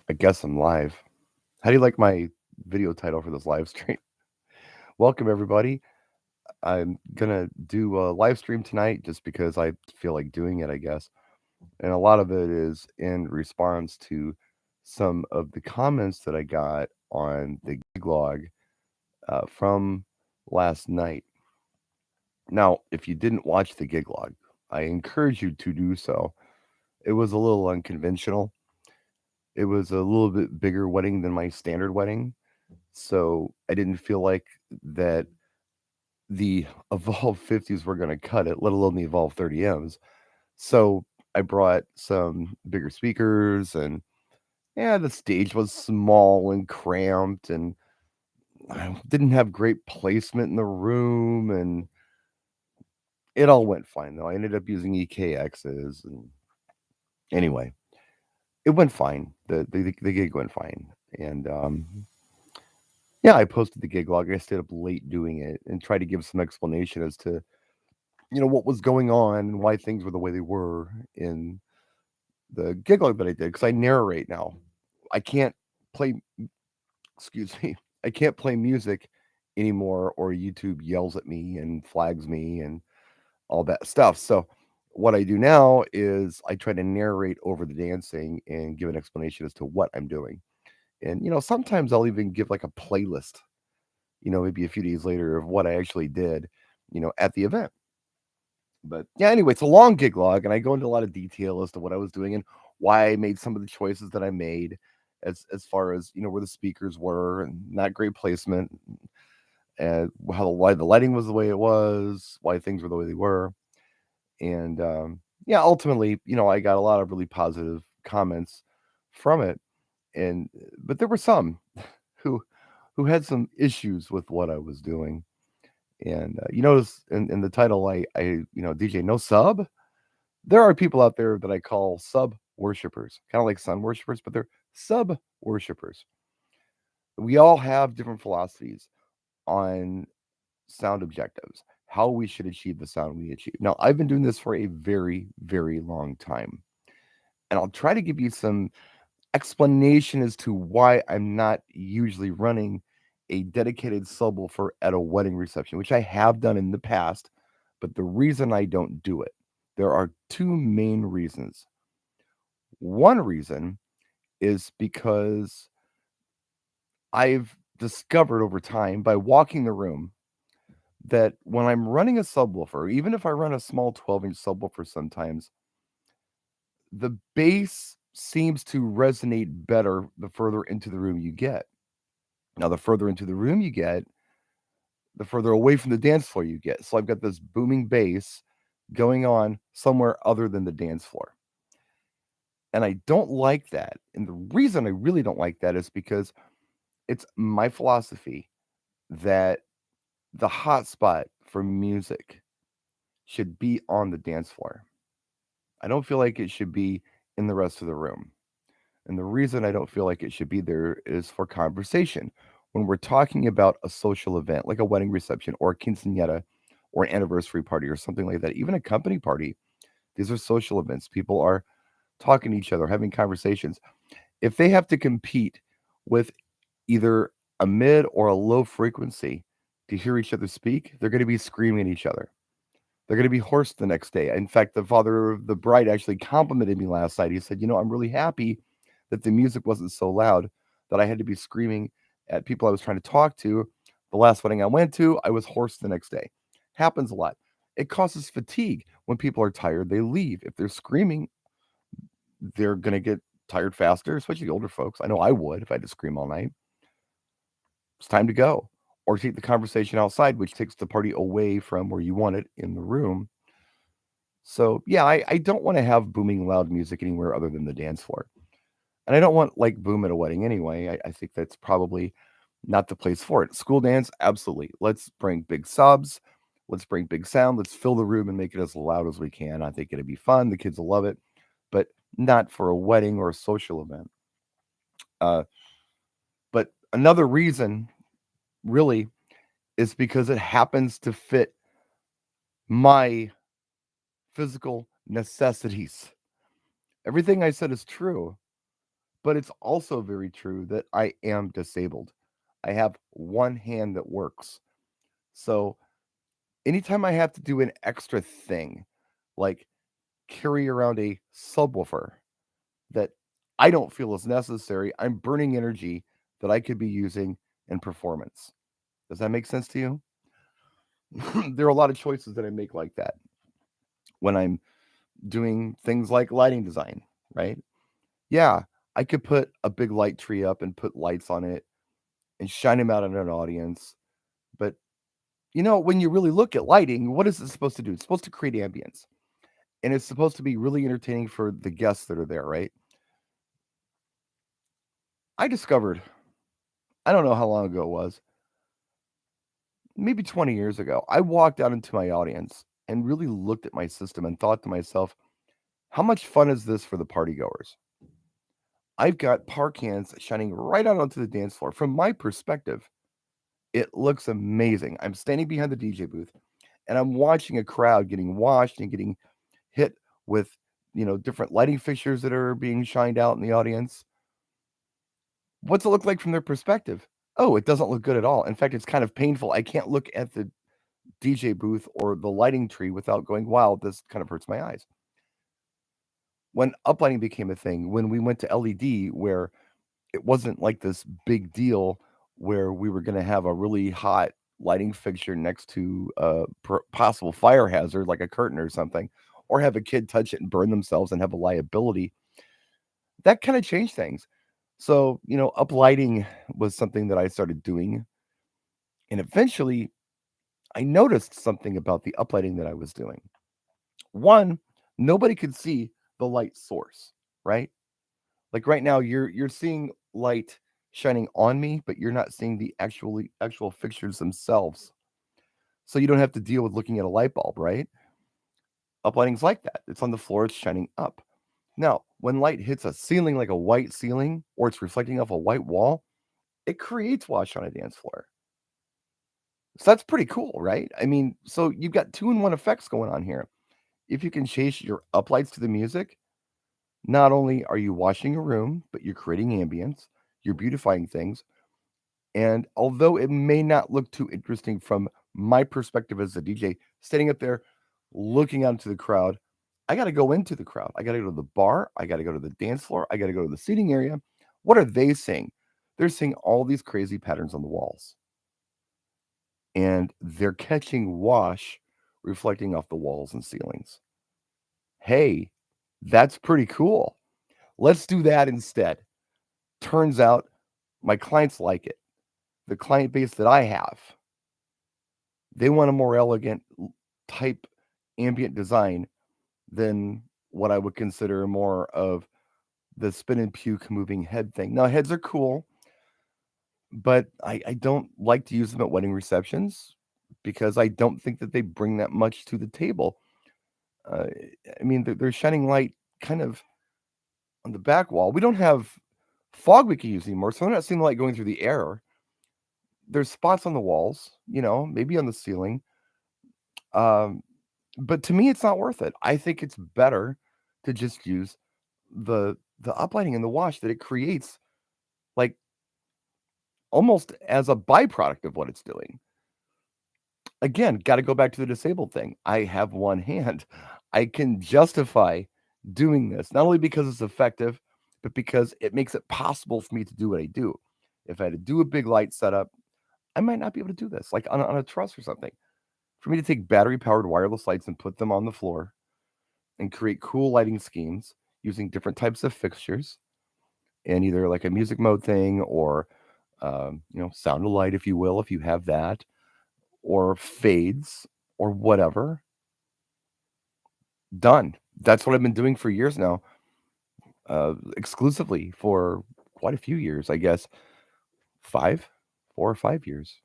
I guess I'm live. How do you like my video title for this live stream? Welcome, everybody. I'm gonna do a live stream tonight just because I feel like doing it, I guess. And a lot of it is in response to some of the comments that I got on the gig log from last night. Now, if you didn't watch the gig log, I encourage you to do so. It was a little unconventional. It was a little bit bigger wedding than my standard wedding. So I didn't feel like that the Evolve 50s were going to cut it, let alone the Evolve 30Ms. So I brought some bigger speakers, and yeah, the stage was small and cramped, and I didn't have great placement in the room, and it all went fine though. I ended up using EKXs, and anyway, it went fine. The gig went fine, and yeah, I posted the gig log. I stayed up late doing it and tried to give some explanation as to what was going on and why things were the way they were in the gig log that I did because I narrate now. I can't play, excuse me, I can't play music anymore, or YouTube yells at me and flags me and all that stuff. So what I do now is I try to narrate over the dancing and give an explanation as to what I'm doing. And sometimes I'll even give like a playlist, maybe a few days later of what I actually did, at the event. But yeah, anyway, it's a long gig log, and I go into a lot of detail as to what I was doing and why I made some of the choices that I made, as far as where the speakers were and not great placement, and why the lighting was the way it was, why things were the way they were, and yeah, ultimately, I got a lot of really positive comments from it, and but there were some who had some issues with what I was doing. And you notice in the title, DJ No Sub. There are people out there that I call sub worshipers, kind of like sun worshipers, but they're sub worshipers. We all have different philosophies on sound objectives, how we should achieve the sound we achieve. Now, I've been doing this for a very, very long time, and I'll try to give you some explanation as to why I'm not usually running a dedicated subwoofer at a wedding reception, which I have done in the past. But the reason I don't do it, there are two main reasons. One reason is because I've discovered over time by walking the room that when I'm running a subwoofer, even if I run a small 12-inch subwoofer sometimes, the bass seems to resonate better the further into the room you get. Now, the further into the room you get, the further away from the dance floor you get. So I've got this booming bass going on somewhere other than the dance floor. And I don't like that. And the reason I really don't like that is because it's my philosophy that the hot spot for music should be on the dance floor. I don't feel like it should be in the rest of the room. And the reason I don't feel like it should be there is for conversation. When we're talking about a social event, like a wedding reception or a quinceanera or an anniversary party or something like that, even a company party, these are social events. People are talking to each other, having conversations. If they have to compete with either a mid or a low frequency to hear each other speak, they're going to be screaming at each other. They're going to be hoarse the next day. In fact, the father of the bride actually complimented me last night. He said, I'm really happy that the music wasn't so loud that I had to be screaming at people I was trying to talk to. The last wedding I went to, I was hoarse the next day. Happens a lot. It causes fatigue. When people are tired, they leave. If they're screaming, they're going to get tired faster, especially the older folks. I know I would if I had to scream all night. It's time to go. Or take the conversation outside, which takes the party away from where you want it in the room. So, yeah, I don't want to have booming loud music anywhere other than the dance floor. And I don't want like boom at a wedding anyway. I think that's probably not the place for it. School dance, absolutely. Let's bring big subs. Let's bring big sound. Let's fill the room and make it as loud as we can. I think it'd be fun. The kids will love it, but not for a wedding or a social event. Uh, but another reason, really, is because it happens to fit my physical necessities. Everything I said is true, But it's also very true that I am disabled. I have one hand that works. So anytime I have to do an extra thing, like carry around a subwoofer that I don't feel is necessary, I'm burning energy that I could be using in performance. Does that make sense to you? There are a lot of choices that I make like that when I'm doing things like lighting design, right? Yeah, I could put a big light tree up and put lights on it and shine them out on an audience. But when you really look at lighting, what is it supposed to do? It's supposed to create ambience, and it's supposed to be really entertaining for the guests that are there, right? I discovered, I don't know how long ago it was, maybe 20 years ago, I walked out into my audience and really looked at my system and thought to myself, how much fun is this for the party goers? I've got park cans shining right out onto the dance floor. From my perspective, it looks amazing. I'm standing behind the DJ booth and I'm watching a crowd getting washed and getting hit with, different lighting fixtures that are being shined out in the audience. What's it look like from their perspective? Oh, it doesn't look good at all. In fact, it's kind of painful. I can't look at the DJ booth or the lighting tree without going, wow, this kind of hurts my eyes. When uplighting became a thing, when we went to LED, where it wasn't like this big deal where we were going to have a really hot lighting fixture next to a possible fire hazard like a curtain or something, or have a kid touch it and burn themselves and have a liability. That kind of changed things. So, uplighting was something that I started doing. And eventually I noticed something about the uplighting that I was doing. One, nobody could see the light source, right? Like right now, you're seeing light shining on me, but you're not seeing the actual fixtures themselves. So you don't have to deal with looking at a light bulb, right? Uplighting's like that. It's on the floor, it's shining up. Now, when light hits a ceiling like a white ceiling, or it's reflecting off a white wall, it creates wash on a dance floor. So that's pretty cool, right? I mean, so you've got two in one effects going on here. If you can chase your uplights to the music, not only are you washing a room, but you're creating ambience, you're beautifying things. And although it may not look too interesting from my perspective as a DJ, standing up there looking out into the crowd, I got to go into the crowd. I got to go to the bar. I got to go to the dance floor. I got to go to the seating area. What are they seeing? They're seeing all these crazy patterns on the walls. And they're catching wash reflecting off the walls and ceilings. Hey, that's pretty cool. Let's do that instead. Turns out my clients like it. The client base that I have, they want a more elegant type ambient design than what I would consider more of the spin and puke moving head thing. Now, heads are cool, but I don't like to use them at wedding receptions because I don't think that they bring that much to the table. Uh, I mean, they're shining light kind of on the back wall. We don't have fog we can use anymore, so I'm not seeing the light going through the air. There's spots on the walls, maybe on the ceiling. Um, but to me, it's not worth it. I think it's better to just use the uplighting and the wash that it creates, like almost as a byproduct of what it's doing. Again, got to go back to the disabled thing. I have one hand. I can justify doing this not only because it's effective, but because it makes it possible for me to do what I do. If I had to do a big light setup, I might not be able to do this, like on a truss or something. For me to take battery powered wireless lights and put them on the floor and create cool lighting schemes using different types of fixtures and either like a music mode thing or, sound of light, if you will, if you have that, or fades or whatever. Done. That's what I've been doing for years now, exclusively for quite a few years, I guess. 5, 4 or 5 years.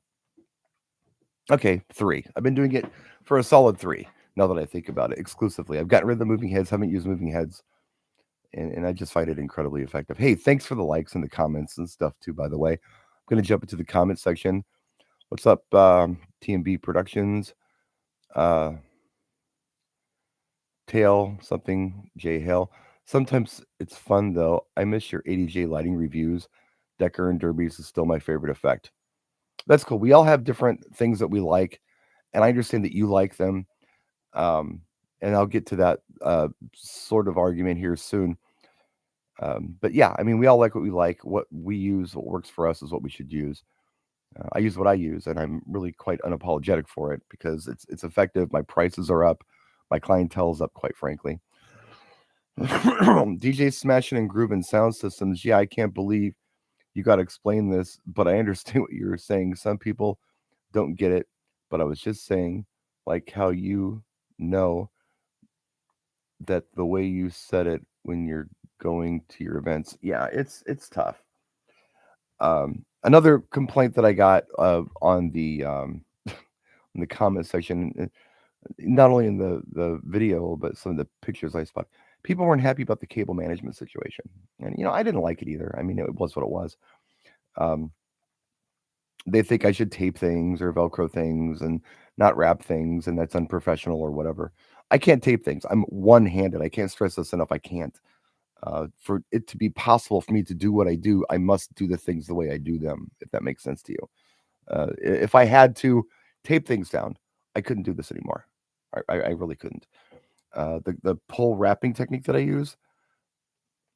Okay, 3. I've been doing it for a solid 3, now that I think about it, exclusively. I've gotten rid of the moving heads, haven't used moving heads, and I just find it incredibly effective. Hey, thanks for the likes and the comments and stuff too, by the way. I'm gonna jump into the comment section. What's up, TMB Productions? Uh, Tail something, J Hale Sometimes it's fun though. I miss your ADJ lighting reviews. Decker and Derby's is still my favorite effect. That's cool. We all have different things that we like, and I understand that you like them. Um, and I'll get to that sort of argument here soon. But yeah, I mean, we all like what we like. What we use, what works for us, is what we should use. I use what I use, and I'm really quite unapologetic for it because it's effective. My prices are up, my clientele is up, quite frankly. DJ smashing and grooving sound systems. Yeah, I can't believe you got to explain this, but I understand what you're saying. Some people don't get it, but I was just saying, like how you know that the way you said it when you're going to your events. Yeah, it's tough. Another complaint that I got on the in the comment section, not only in the video but some of the pictures I spot, people weren't happy about the cable management situation, and I didn't like it either. I mean, it was what it was. Um, they think I should tape things or Velcro things and not wrap things, and that's unprofessional or whatever. I can't tape things. I'm one-handed. I can't stress this enough. I can't. For it to be possible for me to do what I do, I must do the things the way I do them, if that makes sense to you. If I had to tape things down, I couldn't do this anymore. I really couldn't. The pull wrapping technique that I use,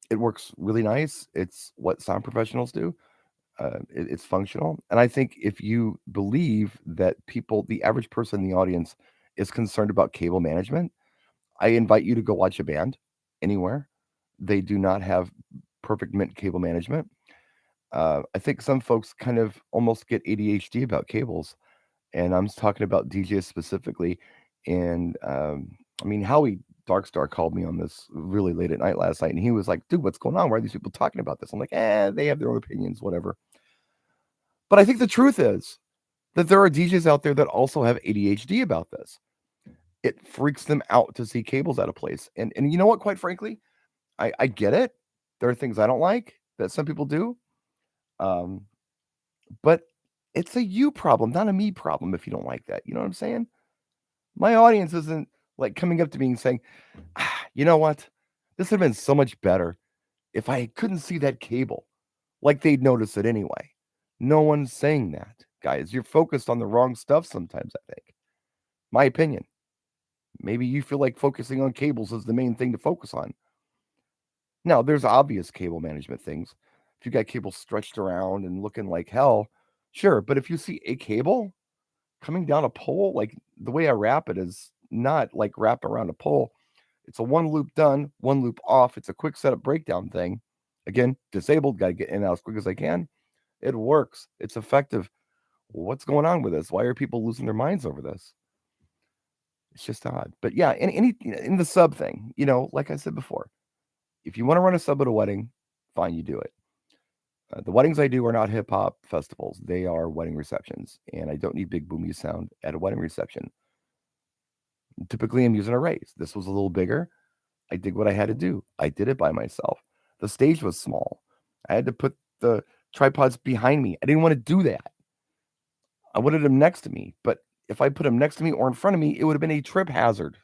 it works really nice. It's what sound professionals do. It's functional, and I think if you believe that people, the average person in the audience, is concerned about cable management, I invite you to go watch a band anywhere. They do not have perfect mint cable management. I think some folks kind of almost get ADHD about cables, and I'm talking about DJs specifically. And I mean, Howie Darkstar called me on this really late at night last night, and he was like, "Dude, what's going on? Why are these people talking about this?" I'm like, they have their own opinions, whatever." But I think the truth is that there are DJs out there that also have ADHD about this. It freaks them out to see cables out of place. And you know what, quite frankly, I get it. There are things I don't like that some people do. Um, but it's a you problem, not a me problem if you don't like that. You know what I'm saying? My audience isn't like coming up to me and saying, you know what? This would have been so much better if I couldn't see that cable. Like they'd notice it anyway. No one's saying that, guys. You're focused on the wrong stuff sometimes, I think. My opinion. Maybe you feel like focusing on cables is the main thing to focus on. Now, there's obvious cable management things. If you got cables stretched around and looking like hell, sure. But if you see a cable coming down a pole, like the way I wrap it is not like wrap around a pole. It's a one loop done, one loop off. It's a quick setup breakdown thing. Again, disabled, got to get in and out as quick as I can. It works. It's effective. What's going on with this? Why are people losing their minds over this? It's just odd. But yeah, in the sub thing, like I said before, if you want to run a sub at a wedding, fine, you do it. The weddings I do are not hip hop festivals; they are wedding receptions, and I don't need big boomy sound at a wedding reception. Typically, I'm using a raise. This was a little bigger. I did what I had to do. I did it by myself. The stage was small. I had to put the tripods behind me. I didn't want to do that. I wanted them next to me, but if I put them next to me or in front of me, it would have been a trip hazard.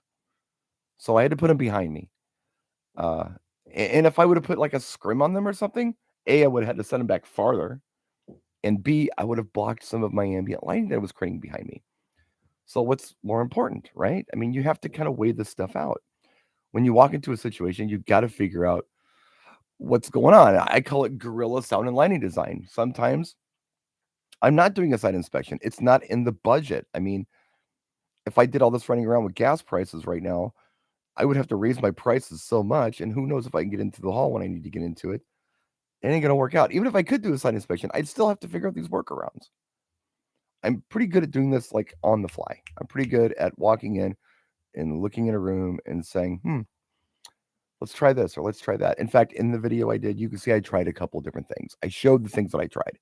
So I had to put them behind me. Uh, and if I would have put like a scrim on them or something, A, I would have had to send them back farther. And B, I would have blocked some of my ambient lighting that was creating behind me. So what's more important, right? I mean, you have to kind of weigh this stuff out. When you walk into a situation, you've got to figure out what's going on. I call it guerrilla sound and lighting design. Sometimes I'm not doing a site inspection. It's not in the budget. I mean, if I did all this running around with gas prices right now, I would have to raise my prices so much, and who knows if I can get into the hall when I need to get into it. It ain't gonna work out. Even if I could do a site inspection, I'd still have to figure out these workarounds. I'm pretty good at doing this like on the fly. I'm pretty good at walking in and looking in a room and saying, let's try this or let's try that. In fact, in the video I did, you can see I tried a couple different things. I showed the things that I tried,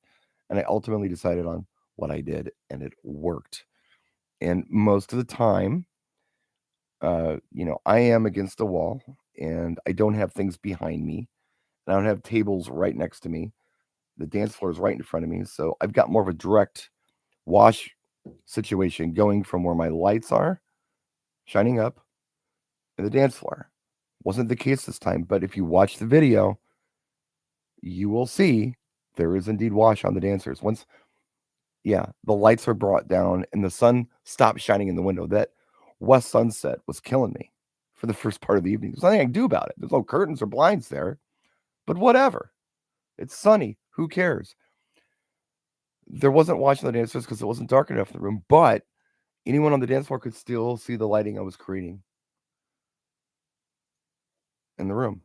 and I ultimately decided on what I did, and it worked. And most of the time, I am against a wall, and I don't have things behind me, and I don't have tables right next to me. The dance floor is right in front of me, so I've got more of a direct wash situation going from where my lights are shining up and the dance floor. Wasn't the case this time, but if you watch the video, you will see there is indeed wash on the dancers. Once, yeah, the lights are brought down and the sun stopped shining in the window, that west sunset was killing me for the first part of the evening. There's nothing I can do about it. There's no curtains or blinds there, but whatever. It's sunny. Who cares? There wasn't wash on the dancers because it wasn't dark enough in the room, but anyone on the dance floor could still see the lighting I was creating in the room.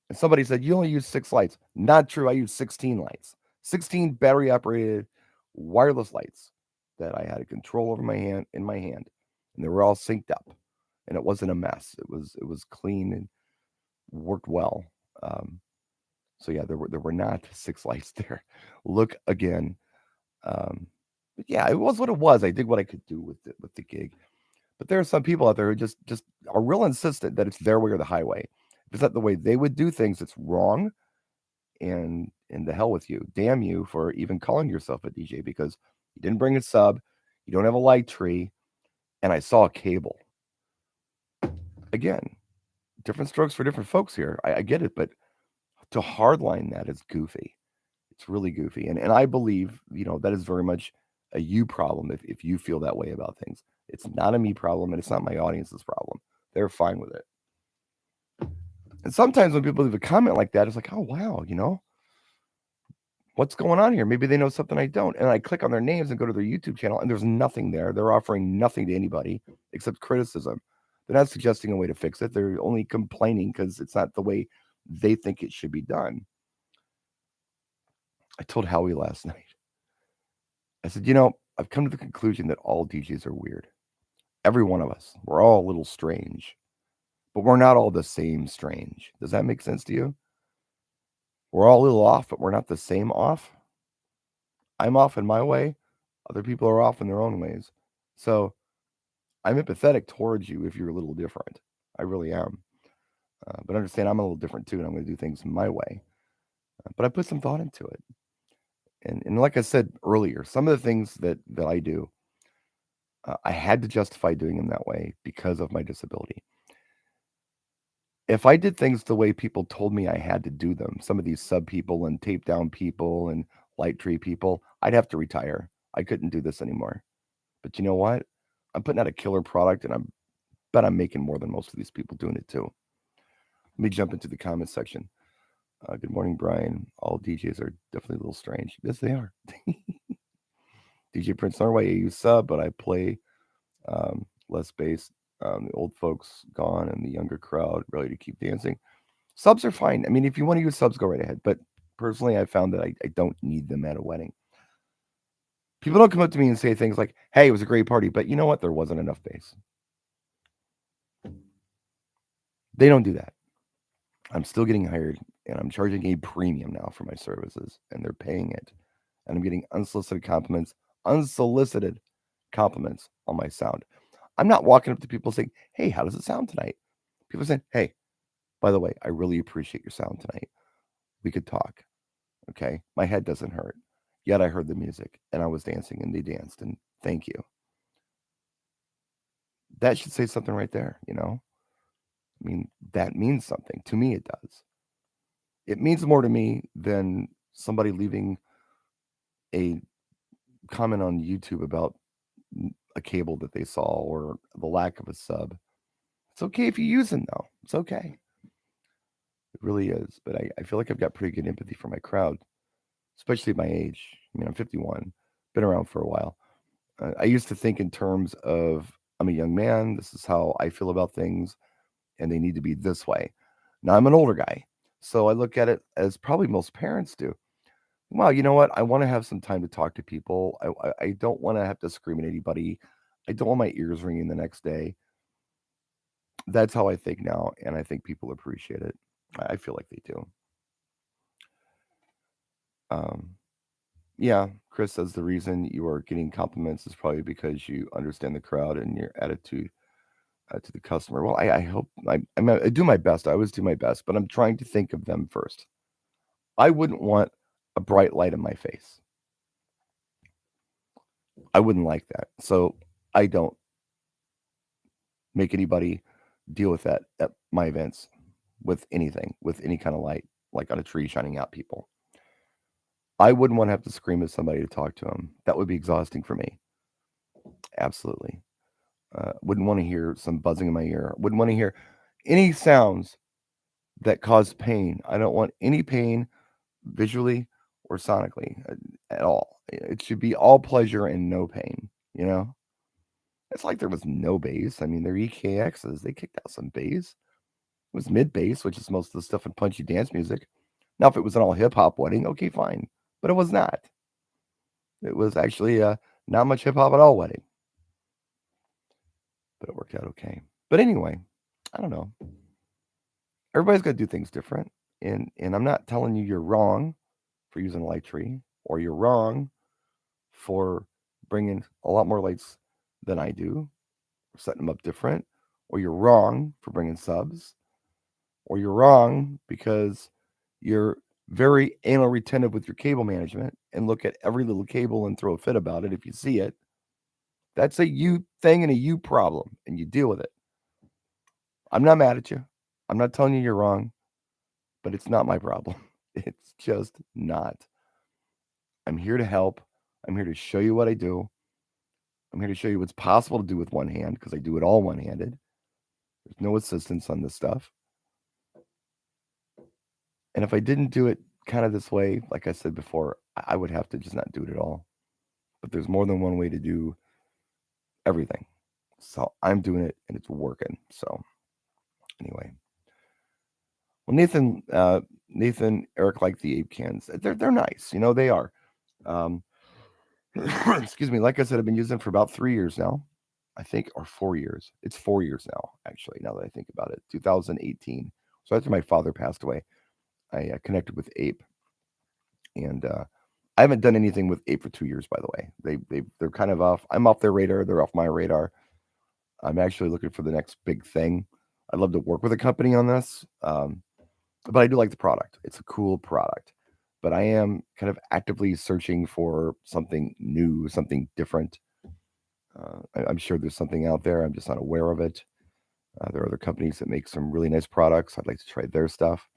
And somebody said, "You only use 6 lights." Not true. I use 16 lights. 16 battery operated wireless lights that I had a control over my hand. And they were all synced up. And it wasn't a mess. It was clean and worked well. Um, so yeah, there were not 6 lights there. Look again. But yeah, it was what it was. I did what I could do with the gig. But there are some people out there who just are real insistent that it's their way or the highway. If it's not the way they would do things, it's wrong. And the hell with you. Damn you for even calling yourself a DJ because you didn't bring a sub, you don't have a light tree, and I saw a cable. Again, different strokes for different folks here. I get it, but to hardline that is goofy. It's really goofy. And I believe, that is very much a you problem if you feel that way about things. It's not a me problem and it's not my audience's problem. They're fine with it. And sometimes when people leave a comment like that, it's like, oh wow, what's going on here? Maybe they know something I don't. And I click on their names and go to their YouTube channel, and there's nothing there. They're offering nothing to anybody except criticism. They're not suggesting a way to fix it. They're only complaining because it's not the way they think it should be done. I told Howie last night, I said, I've come to the conclusion that all DJs are weird. Every one of us. We're all a little strange, but we're not all the same strange. Does that make sense to you? We're all a little off, but we're not the same off. I'm off in my way. Other people are off in their own ways. So I'm empathetic towards you if you're a little different. I really am. But understand I'm a little different too, and I'm going to do things my way. But I put some thought into it. And like I said earlier, some of the things that I do, I had to justify doing them that way because of my disability. If I did things the way people told me I had to do them, some of these sub people and tape down people and light tree people, I'd have to retire. I couldn't do this anymore. But you know what? I'm putting out a killer product, and bet I'm making more than most of these people doing it too. Let me jump into the comments section. Good morning, Brian. All DJs are definitely a little strange. Yes, they are. DJ Prince Norway, AU sub, but I play less bass. The old folks gone and the younger crowd ready to keep dancing. Subs are fine. I mean, if you want to use subs, go right ahead. But personally, I found that I don't need them at a wedding. People don't come up to me and say things like, hey, it was a great party, but you know what? There wasn't enough bass. They don't do that. I'm still getting hired, and I'm charging a premium now for my services, and they're paying it. And I'm getting unsolicited compliments on my sound. I'm not walking up to people saying, hey, how does it sound tonight? People are saying, hey, by the way, I really appreciate your sound tonight. We could talk. Okay. My head doesn't hurt. Yet I heard the music and I was dancing and they danced, and thank you. That should say something right there, I mean, that means something. To me, it does. It means more to me than somebody leaving a comment on YouTube about a cable that they saw or the lack of a sub. It's okay if you use them, though. It's okay. It really is. But I feel like I've got pretty good empathy for my crowd, especially at my age. I mean, I'm 51, been around for a while. I used to think in terms of I'm a young man. This is how I feel about things, and they need to be this way. Now I'm an older guy, so I look at it as probably most parents do. Well, you know what? I want to have some time to talk to people. I don't want to have to scream at anybody. I don't want my ears ringing the next day. That's how I think now, and I think people appreciate it. I feel like they do. Um, yeah, Chris says the reason you are getting compliments is probably because you understand the crowd and your attitude to the customer. Well, I hope I do my best. I always do my best, but I'm trying to think of them first. I wouldn't want a bright light in my face. I wouldn't like that. So I don't make anybody deal with that at my events. with anything, with any kind of light, like on a tree shining out people. I wouldn't want to have to scream at somebody to talk to them. That would be exhausting for me. Absolutely. Wouldn't want to hear some buzzing in my ear. Wouldn't want to hear any sounds that cause pain. I don't want any pain visually or sonically at all. It should be all pleasure and no pain, you know? It's like there was no bass. I mean, they're EKXs. They kicked out some bass. It was mid bass, which is most of the stuff in punchy dance music. Now, if it was an all hip hop wedding, okay, fine. But it was not. It was actually not much hip hop at all wedding. But it worked out okay. But anyway, I don't know. Everybody's got to do things different. And I'm not telling you you're wrong for using a light tree or you're wrong for bringing a lot more lights than I do, or setting them up different, or you're wrong for bringing subs, or you're wrong because you're very anal retentive with your cable management and look at every little cable and throw a fit about it if you see it. That's a you thing and a you problem, and you deal with it. I'm not mad at you. I'm not telling you you're wrong, but it's not my problem. It's just not. I'm here to help. I'm here to show you what I do. I'm here to show you what's possible to do with one hand because I do it all one handed. There's no assistance on this stuff. And if I didn't do it kind of this way, like I said before, I would have to just not do it at all. But there's more than one way to do everything. So I'm doing it and it's working. So anyway. Well, Nathan, Eric like the ape cans. They're nice. You know, they are. Um, excuse me. Like I said, I've been using them for about 3 years now. I think, or 4 years. It's 4 years now, actually, now that I think about it. 2018. So after my father passed away, I connected with Ape, and I haven't done anything with Ape for 2 years. By the way, they're kind of off. I'm off their radar. They're off my radar. I'm actually looking for the next big thing. I'd love to work with a company on this, but I do like the product. It's a cool product, but I am kind of actively searching for something new, something different. I'm sure there's something out there. I'm just not aware of it. There are other companies that make some really nice products. I'd like to try their stuff.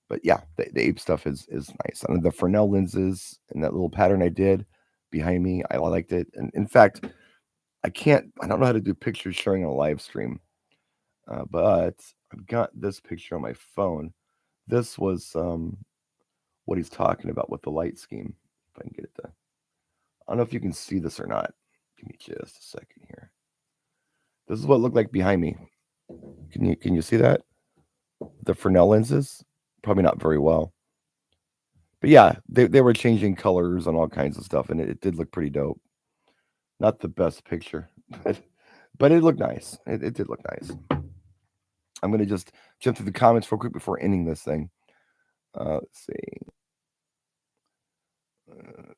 But yeah, the Ape stuff is nice. And the Fresnel lenses and that little pattern I did behind me, I liked it. And in fact, I don't know how to do pictures sharing on a live stream, but I've got this picture on my phone. This was what he's talking about with the light scheme. If I can get it to, I don't know if you can see this or not. Give me just a second here. This is what it looked like behind me. Can you see that? The Fresnel lenses, probably not very well, but yeah, they were changing colors and all kinds of stuff, and it did look pretty dope. Not the best picture, but it looked nice. It did look nice. I'm gonna just jump through the comments real quick before ending this thing. Let's see. Uh,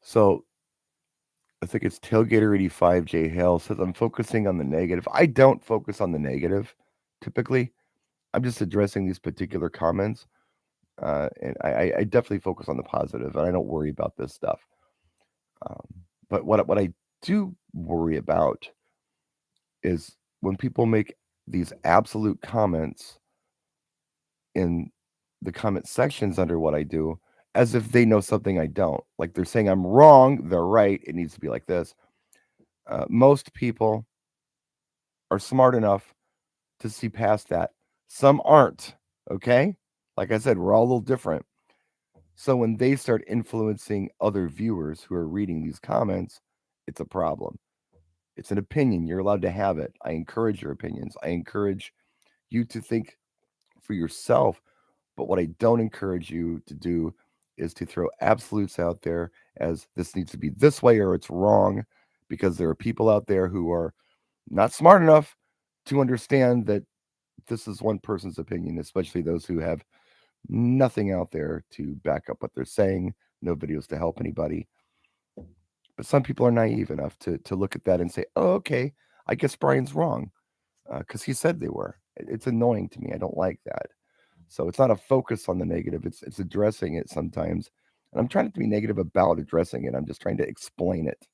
so I think it's Tailgater85 J Hale says I'm focusing on the negative. I don't focus on the negative typically. I'm just addressing these particular comments. And I definitely focus on the positive, and I don't worry about this stuff. Um, but what I do worry about is when people make these absolute comments in the comment sections under what I do, as if they know something I don't. Like they're saying I'm wrong, they're right. It needs to be like this. Most people are smart enough to see past that. Some aren't. Okay, like I said, we're all a little different. So when they start influencing other viewers who are reading these comments, it's a problem. It's an opinion. You're allowed to have it. I encourage your opinions. I encourage you to think for yourself. But what I don't encourage you to do is to throw absolutes out there as this needs to be this way or it's wrong, because there are people out there who are not smart enough to understand that this is one person's opinion, especially those who have nothing out there to back up what they're saying, no videos to help anybody. But some people are naive enough to look at that and say, "Oh, okay, I guess Brian's wrong," because he said they were. It's annoying to me. I don't like that. So it's not a focus on the negative. It's addressing it sometimes, and I'm trying not to be negative about addressing it. I'm just trying to explain it.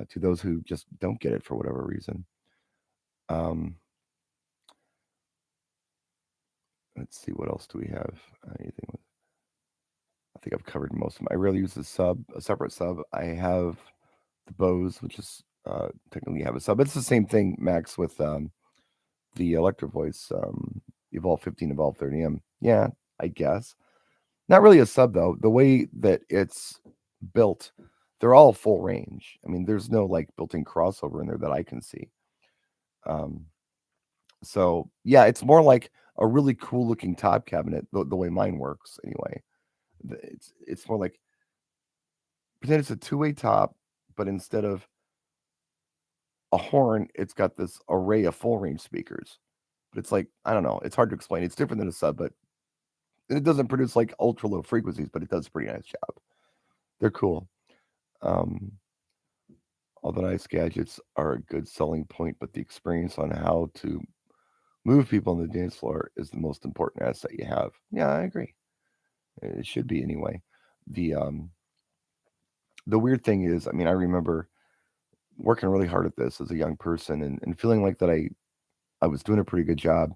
to those who just don't get it for whatever reason. Um, let's see, what else do we have? Anything? I think I've covered most of them. I rarely use a separate sub. I have the Bose, which is technically have a sub. It's the same thing, Max, with the Electro Voice Evolve 15, Evolve 30M. Yeah, I guess. Not really a sub though. The way that it's built, they're all full range. I mean, there's no like built-in crossover in there that I can see. Um, so yeah, it's more like a really cool looking top cabinet. The way mine works, anyway. It's more like pretend it's a two-way top, but instead of a horn, it's got this array of full range speakers. But it's like I don't know. It's hard to explain. It's different than a sub, but it doesn't produce like ultra low frequencies, but it does a pretty nice job. They're cool. Um, all the nice gadgets are a good selling point, but the experience on how to move people on the dance floor is the most important asset you have. Yeah, I agree. It should be anyway. The um, the weird thing is, I mean, I remember working really hard at this as a young person and feeling like that I was doing a pretty good job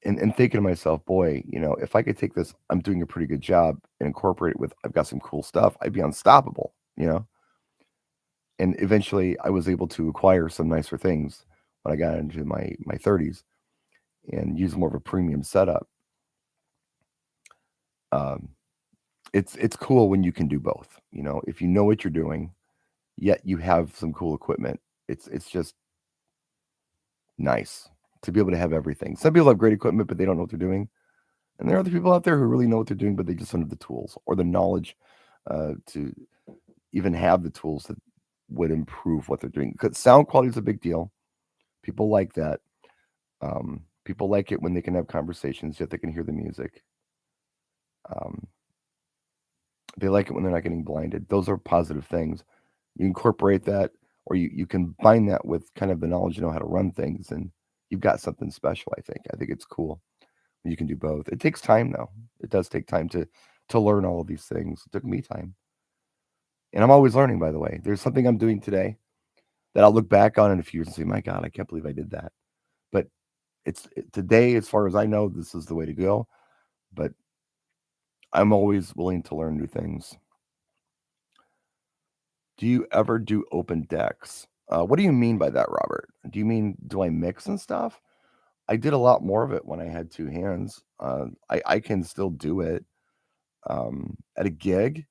and thinking to myself, boy, if I could take this, I'm doing a pretty good job and incorporate it with, I've got some cool stuff, I'd be unstoppable. And eventually I was able to acquire some nicer things when I got into my 30s and use more of a premium setup. Um, it's cool when you can do both. If you know what you're doing, yet you have some cool equipment. It's just nice to be able to have everything. Some people have great equipment, but they don't know what they're doing. And there are other people out there who really know what they're doing, but they just don't have the tools or the knowledge to even have the tools that would improve what they're doing. Because sound quality is a big deal. People like that. People like it when they can have conversations, yet they can hear the music. Um, they like it when they're not getting blinded. Those are positive things. You incorporate that, or you combine that with kind of the knowledge you know how to run things, and you've got something special. I think it's cool. You can do both. It takes time though. It does take time to learn all of these things. It took me time. And I'm always learning, by the way. There's something I'm doing today that I'll look back on in a few years and say, "My God, I can't believe I did that." But today, as far as I know, this is the way to go. But I'm always willing to learn new things. Do you ever do open decks? What do you mean by that, Robert? Do you mean do I mix and stuff? I did a lot more of it when I had two hands. I can still do it at a gig.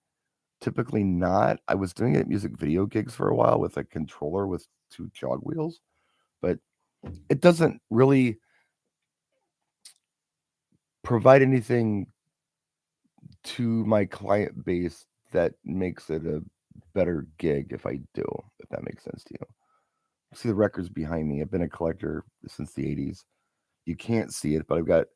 Typically not. I was doing it at music video gigs for a while with a controller with two jog wheels, but it doesn't really provide anything to my client base that makes it a better gig if I do, if that makes sense to you. See the records behind me. I've been a collector since the 80s. You can't see it, but I've got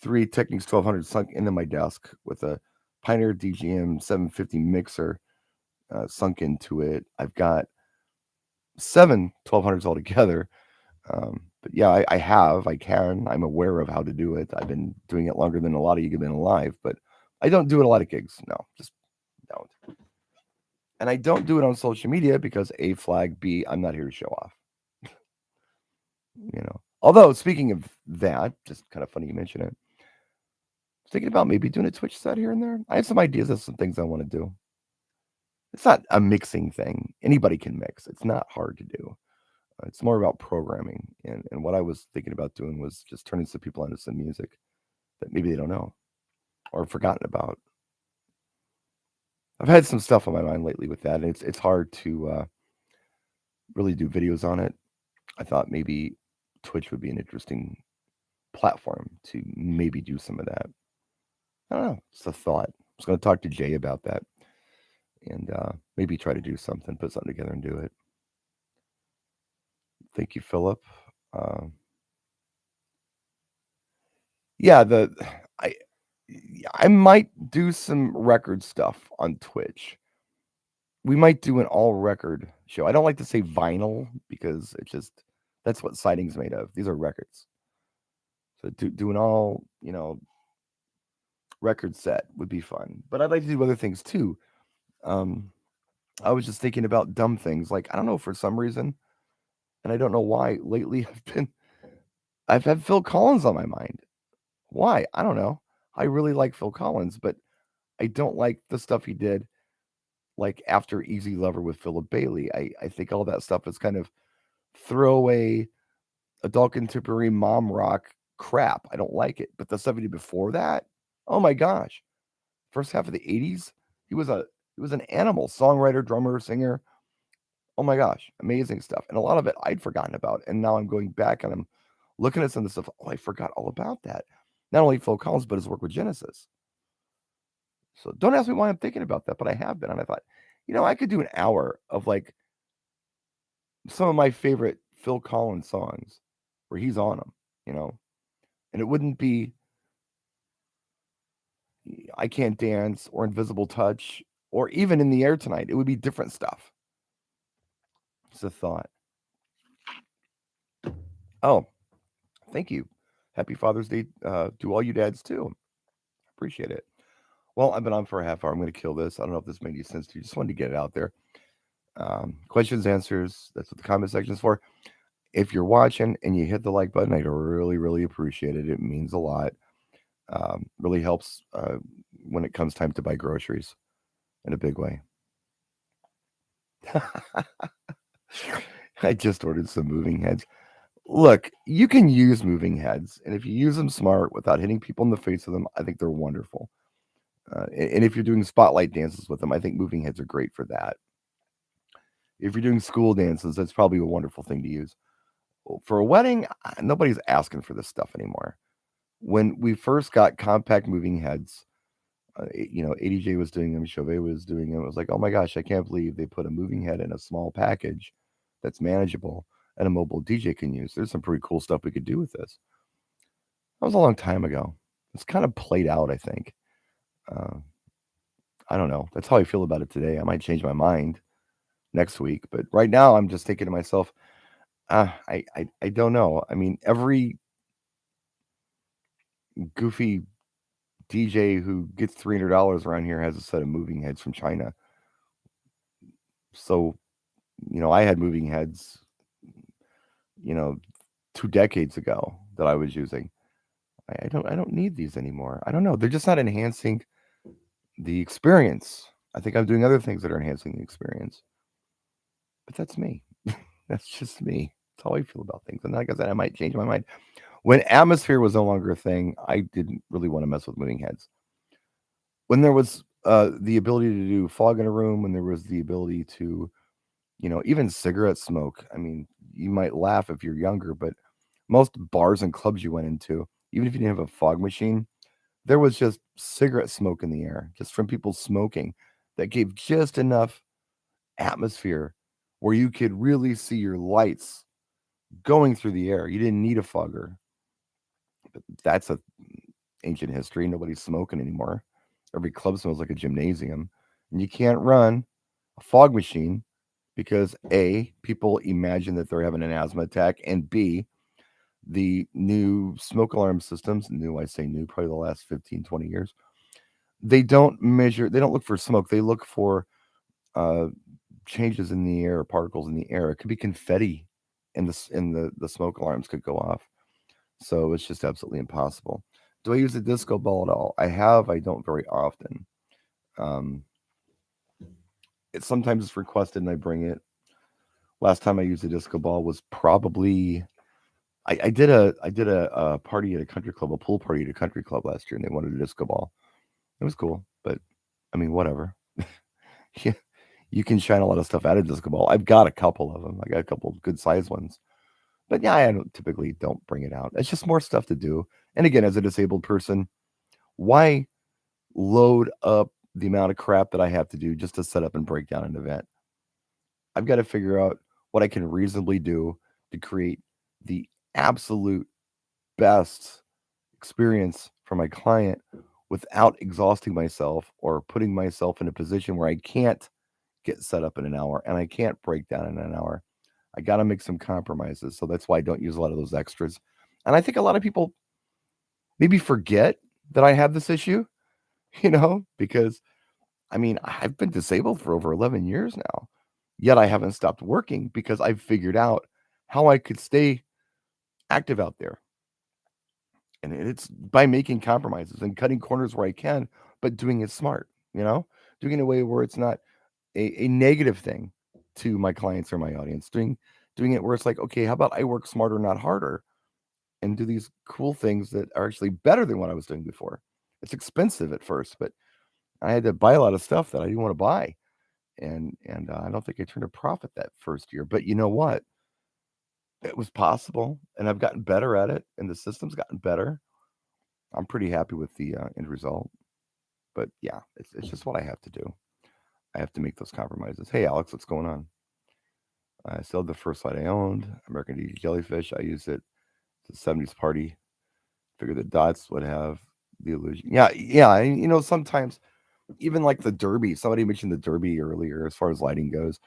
three Technics 1200 sunk into my desk with a Pioneer DGM 750 mixer sunk into it. I've got seven 1200s altogether. But yeah, I'm aware of how to do it. I've been doing it longer than a lot of you have been alive, but I don't do it a lot of gigs. No, just don't. And I don't do it on social media because A, flag, B, I'm not here to show off. Although speaking of that, just kind of funny you mention it. Thinking about maybe doing a Twitch set here and there. I have some ideas of some things I want to do. It's not a mixing thing. Anybody can mix. It's not hard to do. It's more about programming. And what I was thinking about doing was just turning some people onto some music that maybe they don't know or forgotten about. I've had some stuff on my mind lately with that, and it's hard to really do videos on it. I thought maybe Twitch would be an interesting platform to maybe do some of that. I don't know. It's a thought. I was going to talk to Jay about that and maybe try to do something, put something together and do it. Thank you, Philip. Uh, yeah, I I might do some record stuff on Twitch. We might do an all record show. I don't like to say vinyl because that's what siding's made of. These are records. So do an all record set would be fun. But I'd like to do other things too. Um, I was just thinking about dumb things. Like, I don't know, for some reason, and I don't know why, lately I've had Phil Collins on my mind. Why? I don't know. I really like Phil Collins, but I don't like the stuff he did, like, after Easy Lover with Philip Bailey. I think all that stuff is kind of throwaway, adult contemporary mom rock crap. I don't like it. But the stuff he did before that, oh my gosh. First half of the 80s, he was a he was an animal, songwriter, drummer, singer. Oh my gosh, amazing stuff. And a lot of it I'd forgotten about. And now I'm going back and I'm looking at some of the stuff. Oh, I forgot all about that. Not only Phil Collins, but his work with Genesis. So don't ask me why I'm thinking about that, but I have been. And I thought, I could do an hour of like some of my favorite Phil Collins songs where he's on them, you know, and it wouldn't be I Can't Dance or Invisible Touch or even In the Air Tonight. It would be different stuff. It's a thought. Oh, thank you. Happy Father's Day to all you dads too. Appreciate it. Well, I've been on for a half hour. I'm going to kill this. I don't know if this made any sense to you. Just wanted to get it out there. Questions, answers. That's what the comment section is for. If you're watching and you hit the like button, I'd really, really appreciate it. It means a lot. Really helps when it comes time to buy groceries in a big way. I just ordered some moving heads. Look, you can use moving heads, and if you use them smart without hitting people in the face with them, I think they're wonderful. And if you're doing spotlight dances with them, I think moving heads are great for that. If you're doing school dances, that's probably a wonderful thing to use. For a wedding, nobody's asking for this stuff anymore. When we first got compact moving heads, ADJ was doing them, Chauvet was doing them. It was like, oh my gosh, I can't believe they put a moving head in a small package that's manageable and a mobile DJ can use. There's some pretty cool stuff we could do with this. That was a long time ago. It's kind of played out, I think. I don't know. That's how I feel about it today. I might change my mind next week, but right now I'm just thinking to myself, I don't know. I mean, every goofy DJ who gets $300 around here has a set of moving heads from China. So, I had moving heads, 2 decades ago that I was using. I don't need these anymore. I don't know. They're just not enhancing the experience. I think I'm doing other things that are enhancing the experience. But that's me. That's just me. That's how I feel about things. And like I said, I might change my mind. When Atmosphere was no longer a thing, I didn't really want to mess with moving heads. When there was the ability to do fog in a room, when there was the ability to, even cigarette smoke. I mean, you might laugh if you're younger, but most bars and clubs you went into, even if you didn't have a fog machine, there was just cigarette smoke in the air, just from people smoking, that gave just enough atmosphere where you could really see your lights going through the air. You didn't need a fogger. But that's a ancient history. Nobody's smoking anymore. Every club smells like a gymnasium. And you can't run a fog machine because A, people imagine that they're having an asthma attack, and B, the new smoke alarm systems, I say new, probably the last 15, 20 years, they don't look for smoke. They look for changes in the air, particles in the air. It could be confetti, and the smoke alarms could go off. So it's just absolutely impossible. Do I use a disco ball at all? I have. I don't very often. Um, sometimes it's requested and I bring it. Last time I used a disco ball was probably I did a party at a country club, a pool party at a country club last year, and they wanted a disco ball. It was cool, but I mean, whatever. Yeah, you can shine a lot of stuff out of disco ball. I've got a couple of them. I got a couple of good sized ones. But yeah, I typically don't bring it out. It's just more stuff to do. And again, as a disabled person, why load up the amount of crap that I have to do just to set up and break down an event? I've got to figure out what I can reasonably do to create the absolute best experience for my client without exhausting myself or putting myself in a position where I can't get set up in an hour and I can't break down in an hour. I got to make some compromises. So that's why I don't use a lot of those extras. And I think a lot of people maybe forget that I have this issue, because I mean, I've been disabled for over 11 years now, yet I haven't stopped working because I've figured out how I could stay active out there. And it's by making compromises and cutting corners where I can, but doing it smart, you know? Doing it in a way where it's not a negative thing to my clients or my audience. Doing it where it's like, okay, how about I work smarter, not harder, and do these cool things that are actually better than what I was doing before. It's expensive at first, but I had to buy a lot of stuff that I didn't want to buy, and I don't think I turned a profit that first year. But you know what? It was possible, and I've gotten better at it, and the system's gotten better. I'm pretty happy with the end result. But yeah, it's just what I have to do. I have to make those compromises. Hey, Alex, what's going on? I still have the first light I owned, American DJ Jellyfish. I used it to 70s party. Figured the dots would have the illusion. Yeah, yeah. And, sometimes even like the Derby, somebody mentioned the Derby earlier as far as lighting goes.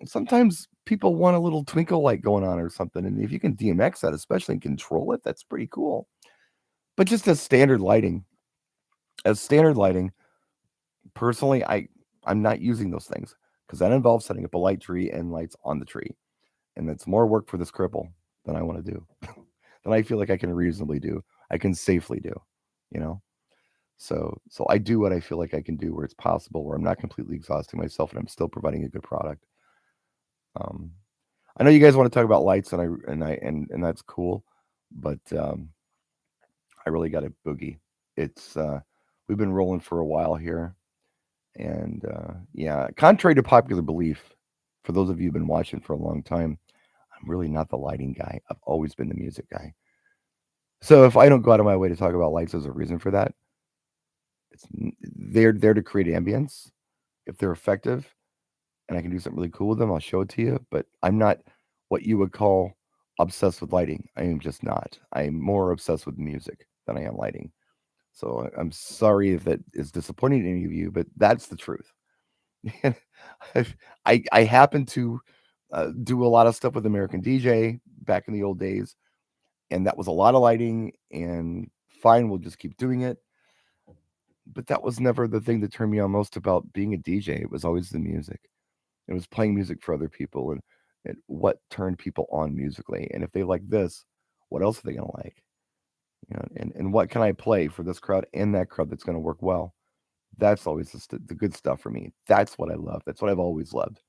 Sometimes people want a little twinkle light going on or something. And if you can DMX that, especially and control it, that's pretty cool. But just as standard lighting, personally, I'm not using those things because that involves setting up a light tree and lights on the tree. And that's more work for this cripple than I want to do, than I feel like I can reasonably do. I can safely do, you know? So I do what I feel like I can do where it's possible, where I'm not completely exhausting myself and I'm still providing a good product. Um, I know you guys want to talk about lights and that's cool, but I really got a boogie. It's we've been rolling for a while here, and yeah, contrary to popular belief, for those of you who've been watching for a long time, I'm really not the lighting guy. I've always been the music guy. So if I don't go out of my way to talk about lights, there's a reason for that. They're there to create ambience. If they're effective and I can do something really cool with them, I'll show it to you. But I'm not what you would call obsessed with lighting. I am just not. I'm more obsessed with music than I am lighting. So I'm sorry if that is disappointing to any of you, but that's the truth. And I happen to do a lot of stuff with American DJ back in the old days, and that was a lot of lighting. And fine, we'll just keep doing it. But that was never the thing that turned me on most about being a DJ. It was always the music. It was playing music for other people and what turned people on musically. And if they like this, what else are they gonna like? And what can I play for this crowd and that crowd that's gonna work well? That's always the good stuff for me. That's what I love. That's what I've always loved.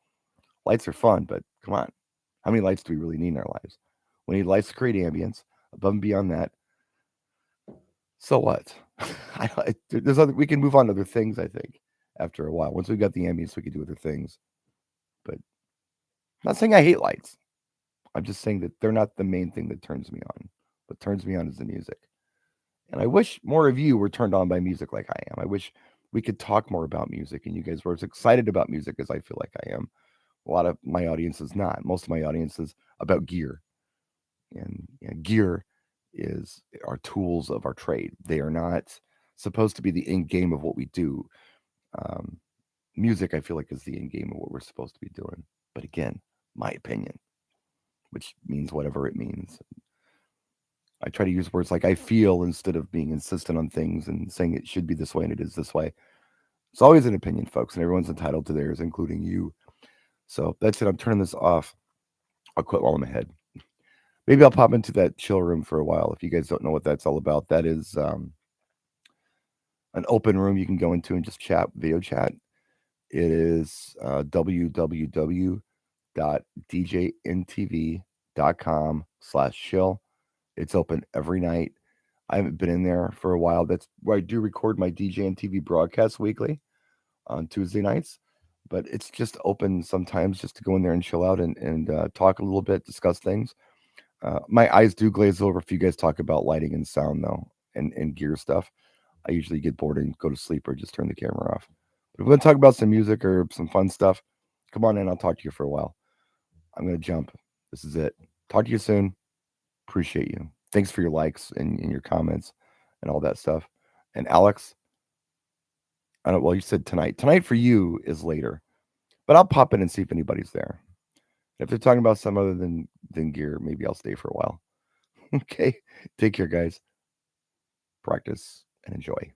Lights are fun, but come on. How many lights do we really need in our lives? We need lights to create ambience. Above and beyond that, so what? There's other. We can move on to other things. I think after a while, once we got the ambience, we can do other things. But I'm not saying I hate lights. I'm just saying that they're not the main thing that turns me on. What turns me on is the music. And I wish more of you were turned on by music like I am. I wish we could talk more about music and you guys were as excited about music as I feel like I am. A lot of my audience is not. Most of my audience is about gear. And gear is our tools of our trade. They are not supposed to be the end game of what we do. Um, Music, I feel like, is the end game of what we're supposed to be doing. But again, my opinion, which means whatever it means. I try to use words like I feel instead of being insistent on things and saying it should be this way and it is this way. It's always an opinion, folks, and everyone's entitled to theirs, including you. So that's it. I'm turning this off. I'll quit while I'm ahead. Maybe I'll pop into that chill room for a while. If you guys don't know what that's all about, that is an open room you can go into and just chat, video chat. It is www.djntv.com/chill. It's open every night. I haven't been in there for a while. That's where I do record my DJ and TV broadcasts weekly on Tuesday nights. But it's just open sometimes just to go in there and chill out and talk a little bit, discuss things. My eyes do glaze over if you guys talk about lighting and sound, though, and gear stuff. I usually get bored and go to sleep or just turn the camera off. But if we're going to talk about some music or some fun stuff, come on in. I'll talk to you for a while. I'm going to jump. This is it. Talk to you soon. Appreciate you. Thanks for your likes and your comments and all that stuff. And Alex, I don't. Well, you said tonight. Tonight for you is later, but I'll pop in and see if anybody's there. If they're talking about some other than gear, maybe I'll stay for a while. Okay. Take care, guys. Practice and enjoy.